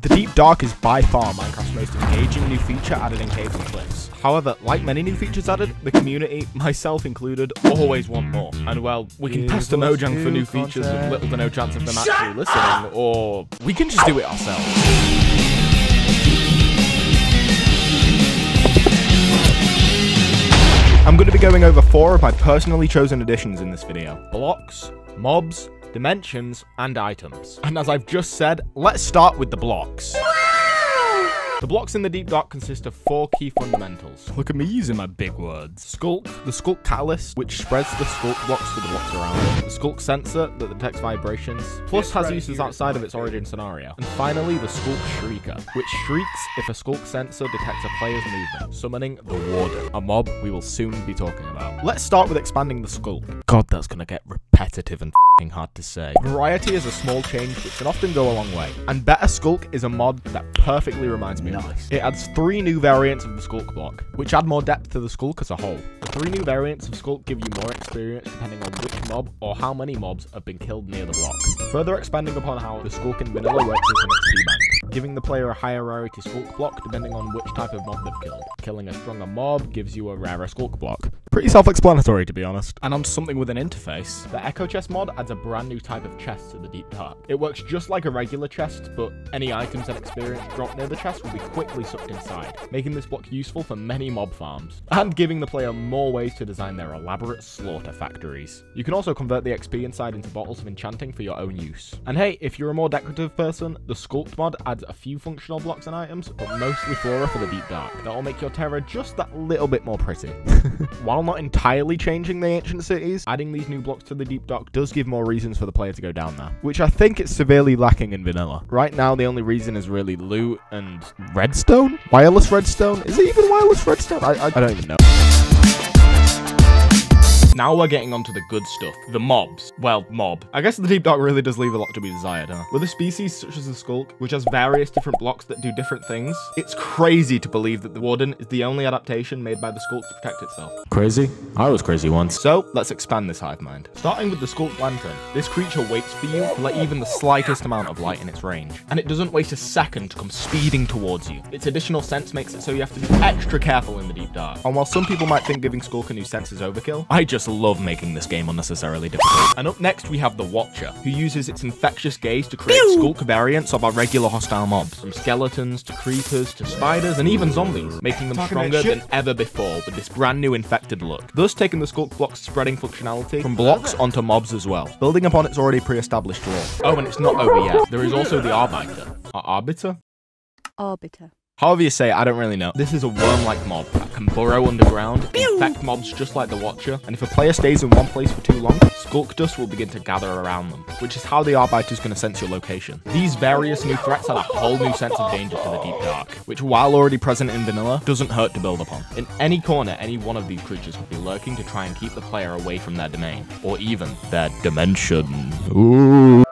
The Deep Dark is by far Minecraft's most engaging new feature added in caves and cliffs. However, like many new features added, the community, myself included, always want more. And well, we can pass to Mojang for new features with little to no chance of them actually listening, or we can just do it ourselves. I'm going to be going over 4 of my personally chosen additions in this video. Blocks, mobs, dimensions, and items. And as I've just said, let's start with the blocks. The blocks in the Deep Dark consist of 4 key fundamentals. Look at me using my big words. Skulk, the Skulk Catalyst, which spreads the Skulk blocks to the blocks around it. The Skulk Sensor, that detects vibrations, plus has uses outside of its origin scenario. And finally, the Skulk Shrieker, which shrieks if a Skulk Sensor detects a player's movement, summoning the Warden, a mob we will soon be talking about. Let's start with expanding the Skulk. God, that's gonna get repetitive and hard to say. Variety is a small change which can often go a long way, and Better Skulk is a mod that perfectly reminds me of this. It adds 3 new variants of the Skulk block, which add more depth to the Skulk as a whole. The 3 new variants of Skulk give you more experience depending on which mob or how many mobs have been killed near the block, further expanding upon how the Skulk in vanilla works as an XP bank, giving the player a higher rarity Skulk block depending on which type of mob they've killed. Killing a stronger mob gives you a rarer Skulk block. Pretty self-explanatory, to be honest. And on to something with an interface. The Echo Chest mod adds a brand new type of chest to the Deep Dark. It works just like a regular chest, but any items and experience dropped near the chest will be quickly sucked inside, making this block useful for many mob farms, and giving the player more ways to design their elaborate slaughter factories. You can also convert the XP inside into bottles of enchanting for your own use. And hey, if you're a more decorative person, the Sculpt mod adds a few functional blocks and items, but mostly flora for the Deep Dark. That'll make your terror just that little bit more pretty. While not entirely changing the ancient cities, adding these new blocks to the Deep Dark does give more reasons for the player to go down there, which I think it's severely lacking in vanilla. Right now, the only reason is really loot and redstone? Wireless redstone? Is it even wireless redstone? I don't even know. Now we're getting onto the good stuff. The mobs. Well, mob. I guess the Deep Dark really does leave a lot to be desired, huh? With a species such as the Skulk, which has various different blocks that do different things, it's crazy to believe that the Warden is the only adaptation made by the Skulk to protect itself. Crazy? I was crazy once. So, let's expand this hive mind. Starting with the Skulk Lantern, this creature waits for you to let even the slightest amount of light in its range. And it doesn't waste a second to come speeding towards you. Its additional sense makes it so you have to be extra careful in the Deep Dark. And while some people might think giving Skulk a new sense is overkill, I just love making this game unnecessarily difficult. And up next we have the Watcher, who uses its infectious gaze to create Skulk variants of our regular hostile mobs, from skeletons to creepers to spiders and even zombies, making them stronger than ever before with this brand new infected look, thus taking the Skulk block's spreading functionality from blocks onto mobs as well, building upon its already pre-established lore. Oh, and it's not over yet. There is also the Arbiter. Arbiter? Arbiter. However you say it, I don't really know. This is a worm-like mob that can burrow underground, infect mobs just like the Watcher, and if a player stays in one place for too long, Skulk dust will begin to gather around them, which is how the Arbiter is going to sense your location. These various new threats add a whole new sense of danger to the Deep Dark, which while already present in vanilla, doesn't hurt to build upon. In any corner, any one of these creatures could be lurking to try and keep the player away from their domain, or even their dimension. Ooh.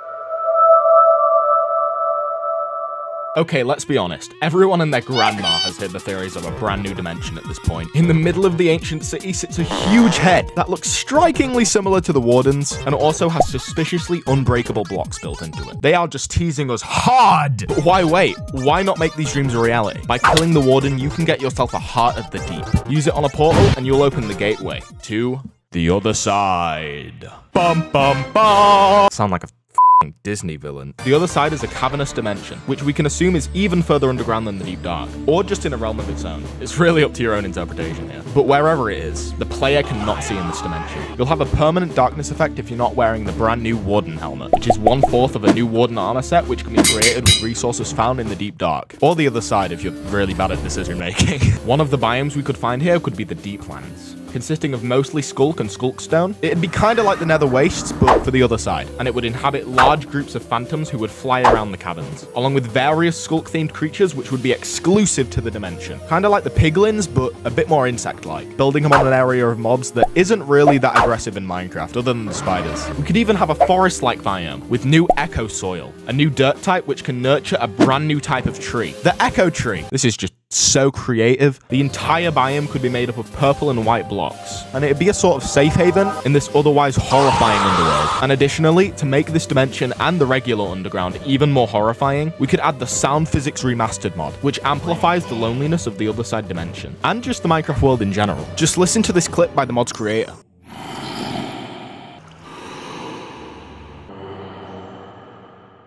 Okay, let's be honest. Everyone and their grandma has heard the theories of a brand new dimension at this point. In the middle of the ancient city sits a huge head that looks strikingly similar to the Warden's and also has suspiciously unbreakable blocks built into it. They are just teasing us hard! But why wait? Why not make these dreams a reality? By killing the Warden, you can get yourself a Heart of the Deep. Use it on a portal and you'll open the gateway to the other side. Bum bum bum! Sound like a Disney villain. The other side is a cavernous dimension, which we can assume is even further underground than the Deep Dark, or just in a realm of its own. It's really up to your own interpretation here. But wherever it is, the player cannot see in this dimension. You'll have a permanent darkness effect if you're not wearing the brand new Warden helmet, which is 1/4 of a new Warden armor set, which can be created with resources found in the Deep Dark. Or the other side if you're really bad at decision making. One of the biomes we could find here could be the Deeplands, consisting of mostly Skulk and Skulkstone. It'd be kind of like the Nether Wastes, but for the other side, and it would inhabit large groups of phantoms who would fly around the caverns, along with various Skulk-themed creatures which would be exclusive to the dimension. Kind of like the Piglins, but a bit more insect-like, building upon an area of mobs that isn't really that aggressive in Minecraft, other than the spiders. We could even have a forest-like biome, with new Echo Soil, a new dirt type which can nurture a brand new type of tree. The Echo Tree. This is just just so creative. The entire biome could be made up of purple and white blocks, and it'd be a sort of safe haven in this otherwise horrifying underworld. And additionally, to make this dimension and the regular underground even more horrifying, we could add the Sound Physics Remastered mod, which amplifies the loneliness of the other side dimension, and just the Minecraft world in general. Just listen to this clip by the mod's creator.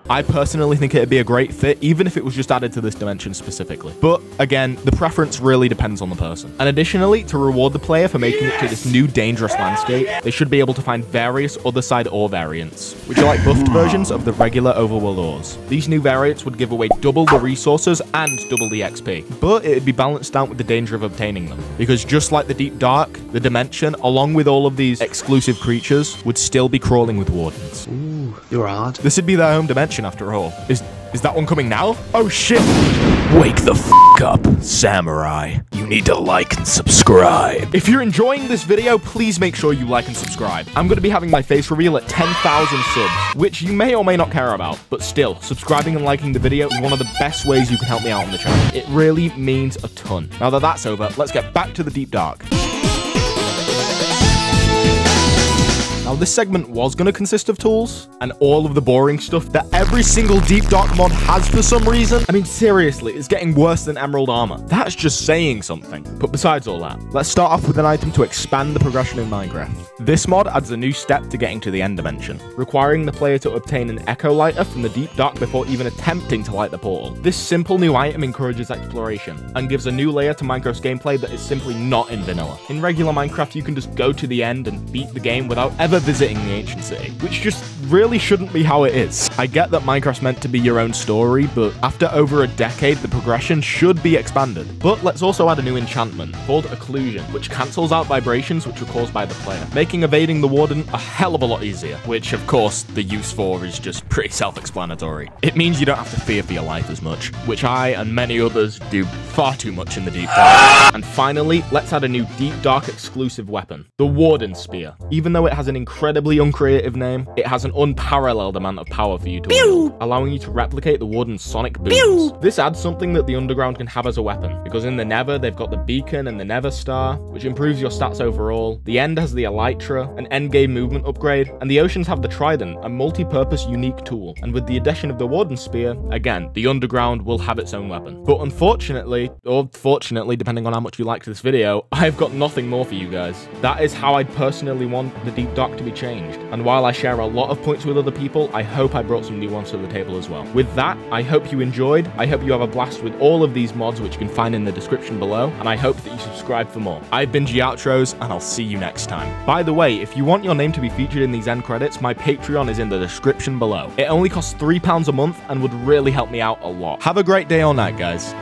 I personally think it'd be a great fit, even if it was just added to this dimension specifically. But again, the preference really depends on the person. And additionally, to reward the player for making it to this new dangerous landscape, they should be able to find various other side ore variants, which are like buffed versions of the regular overworld ores. These new variants would give away double the resources and double the XP, but it'd be balanced out with the danger of obtaining them, because just like the Deep Dark, the dimension, along with all of these exclusive creatures, would still be crawling with wardens. Ooh, you're hard. This would be their home dimension after all. Is that one coming now? Oh shit! Wake the f up, samurai. You need to like and subscribe. If you're enjoying this video, please make sure you like and subscribe. I'm going to be having my face reveal at 10,000 subs, which you may or may not care about, but still, subscribing and liking the video is one of the best ways you can help me out on the channel. It really means a ton. Now that that's over, let's get back to the Deep Dark. Now, this segment was going to consist of tools and all of the boring stuff that every single Deep Dark mod has for some reason. I mean, seriously, it's getting worse than Emerald Armor. That's just saying something. But besides all that, let's start off with an item to expand the progression in Minecraft. This mod adds a new step to getting to the end dimension, requiring the player to obtain an Echo Lighter from the Deep Dark before even attempting to light the portal. This simple new item encourages exploration and gives a new layer to Minecraft's gameplay that is simply not in vanilla. In regular Minecraft, you can just go to the end and beat the game without ever visiting the ancient city, which just really shouldn't be how it is. I get that Minecraft's meant to be your own story, but after over a decade, the progression should be expanded. But let's also add a new enchantment called Occlusion, which cancels out vibrations which were caused by the player, making evading the warden a hell of a lot easier, which of course the use for is just pretty self-explanatory. It means you don't have to fear for your life as much, which I and many others do far too much in the Deep Dark. And finally, let's add a new Deep Dark exclusive weapon, the Warden Spear. Even though it has an incredibly uncreative name, it has an unparalleled amount of power for you to wield, allowing you to replicate the Warden's sonic booms. This adds something that the Underground can have as a weapon, because in the Nether, they've got the Beacon and the Nether Star, which improves your stats overall. The End has the Elytra, an endgame movement upgrade, and the Oceans have the Trident, a multi-purpose unique tool. And with the addition of the Warden Spear, again, the Underground will have its own weapon. But unfortunately, or fortunately, depending on how much you liked this video, I've got nothing more for you guys. That is how I'd personally want the Deep Dark to be changed. And while I share a lot of points with other people, I hope I brought some new ones to the table as well. With that, I hope you enjoyed. I hope you have a blast with all of these mods, which you can find in the description below, and I hope that you subscribe for more. I've been Outros, and I'll see you next time. By the way, if you want your name to be featured in these end credits, my Patreon is in the description below. It only costs £3 a month and would really help me out a lot. Have a great day or night, guys.